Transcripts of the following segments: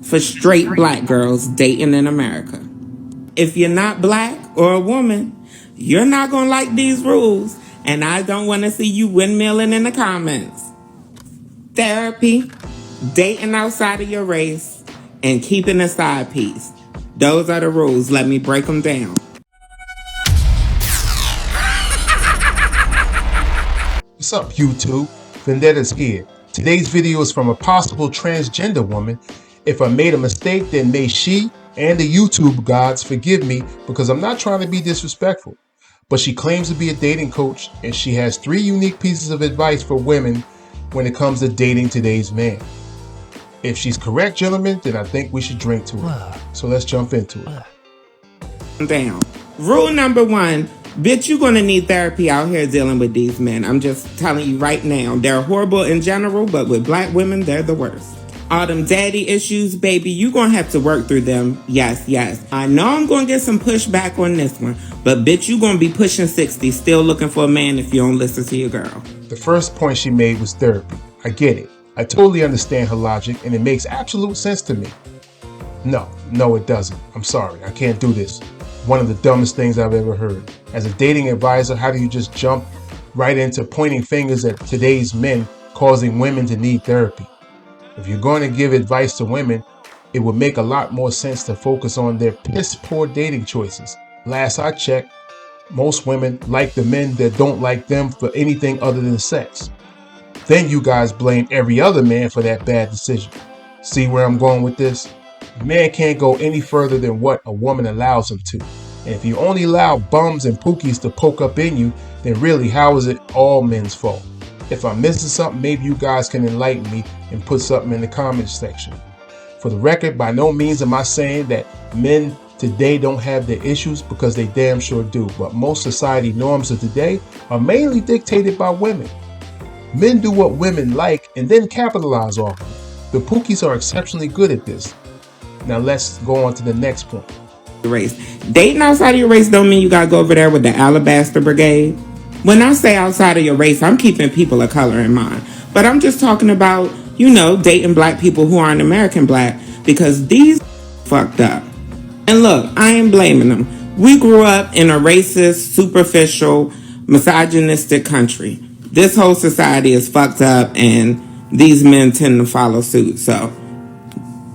for straight black girls dating in America. If you're not black or a woman, you're not going to like these rules, and I don't want to see you windmilling in the comments. Therapy, dating outside of your race, and keeping a side piece. Those are the rules. Let me break them down. What's up, YouTube? Vandetta's here. Today's video is from a possible transgender woman. If I made a mistake, then may she and the YouTube gods forgive me, because I'm not trying to be disrespectful. But she claims to be a dating coach, and she has 3 unique pieces of advice for women when it comes to dating today's man. If she's correct, gentlemen, then I think we should drink to her. So let's jump into it. Down. Rule number 1, bitch, you're going to need therapy out here dealing with these men. I'm just telling you right now. They're horrible in general, but with black women, they're the worst. All them daddy issues, baby, you're going to have to work through them. Yes. I know I'm going to get some pushback on this one, but bitch, you're going to be pushing 60, still looking for a man if you don't listen to your girl. The first point she made was therapy. I get it. I totally understand her logic, and it makes absolute sense to me. No, it doesn't. I'm sorry. I can't do this. One of the dumbest things I've ever heard. As a dating advisor, how do you just jump right into pointing fingers at today's men, causing women to need therapy? If you're going to give advice to women, it would make a lot more sense to focus on their piss-poor dating choices. Last I checked, most women like the men that don't like them for anything other than sex. Then you guys blame every other man for that bad decision. See where I'm going with this? A man can't go any further than what a woman allows him to. And if you only allow bums and pookies to poke up in you, then really, how is it all men's fault? If I'm missing something, maybe you guys can enlighten me and put something in the comments section. For the record, by no means am I saying that men today don't have their issues, because they damn sure do. But most society norms of today are mainly dictated by women. Men do what women like and then capitalize off it. The pookies are exceptionally good at this. Now let's go on to the next point. Race. Dating outside of your race don't mean you gotta go over there with the Alabaster Brigade. When I say outside of your race, I'm keeping people of color in mind. But I'm just talking about, dating black people who aren't American black, because these fucked up. And look, I ain't blaming them. We grew up in a racist, superficial, misogynistic country. This whole society is fucked up, and these men tend to follow suit. So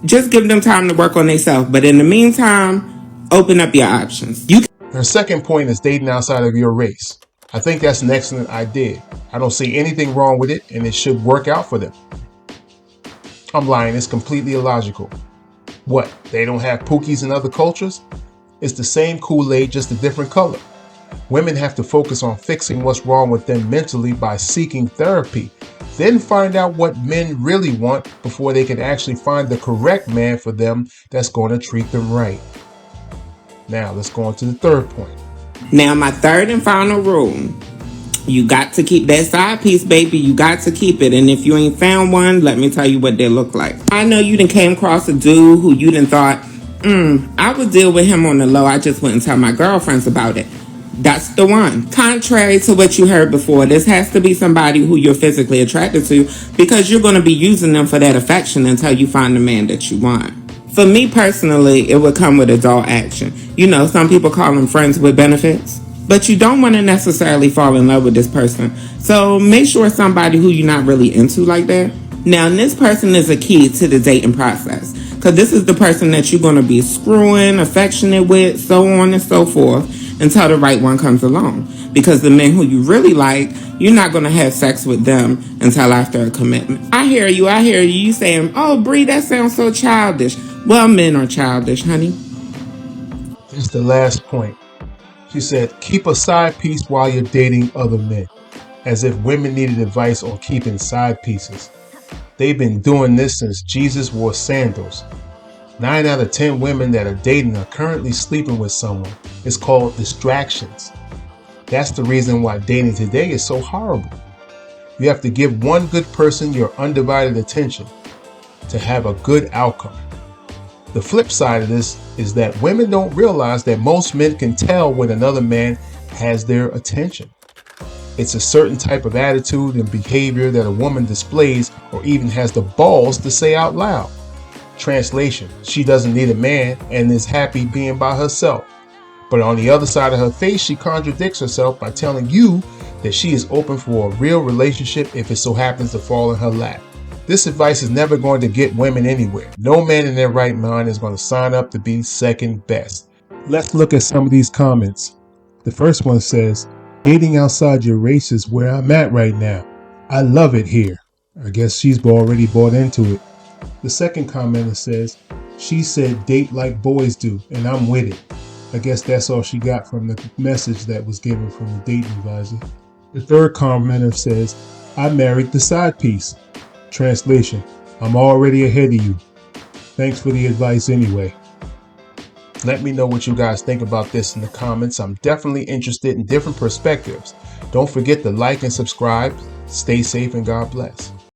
just give them time to work on themselves. But in the meantime, open up your options. Her second point is dating outside of your race. I think that's an excellent idea. I don't see anything wrong with it, and it should work out for them. I'm lying. It's completely illogical. What? They don't have pookies in other cultures? It's the same Kool-Aid, just a different color. Women have to focus on fixing what's wrong with them mentally by seeking therapy. Then find out what men really want before they can actually find the correct man for them that's going to treat them right. Now let's go on to the third point. Now, my third and final rule. You got to keep that side piece, baby. You got to keep it. And if you ain't found one, let me tell you what they look like. I know you done came across a dude who you done thought, I would deal with him on the low. I just wouldn't tell my girlfriends about it. That's the one. Contrary to what you heard before, this has to be somebody who you're physically attracted to, because you're going to be using them for that affection until you find the man that you want. For me personally, it would come with adult action. Some people call them friends with benefits. But you don't want to necessarily fall in love with this person. So make sure it's somebody who you're not really into like that. Now, this person is a key to the dating process, because this is the person that you're going to be screwing, affectionate with, so on and so forth, until the right one comes along. Because the men who you really like, you're not going to have sex with them until after a commitment. I hear you. You saying, oh, Bree, that sounds so childish. Well, men are childish, honey. This is the last point. She said, keep a side piece while you're dating other men. As if women needed advice on keeping side pieces. They've been doing this since Jesus wore sandals. 9 out of 10 women that are dating are currently sleeping with someone. It's called distractions. That's the reason why dating today is so horrible. You have to give one good person your undivided attention to have a good outcome. The flip side of this is that women don't realize that most men can tell when another man has their attention. It's a certain type of attitude and behavior that a woman displays or even has the balls to say out loud. Translation, she doesn't need a man and is happy being by herself. But on the other side of her face, she contradicts herself by telling you that she is open for a real relationship if it so happens to fall in her lap. This advice is never going to get women anywhere. No man in their right mind is going to sign up to be second best. Let's look at some of these comments. The first one says, dating outside your race is where I'm at right now. I love it here. I guess she's already bought into it. The second commenter says, she said date like boys do, and I'm with it. I guess that's all she got from the message that was given from the dating advisor. The third commenter says, I married the side piece. Translation, I'm already ahead of you. Thanks for the advice anyway. Let me know what you guys think about this in the comments. I'm definitely interested in different perspectives. Don't forget to like and subscribe. Stay safe and God bless.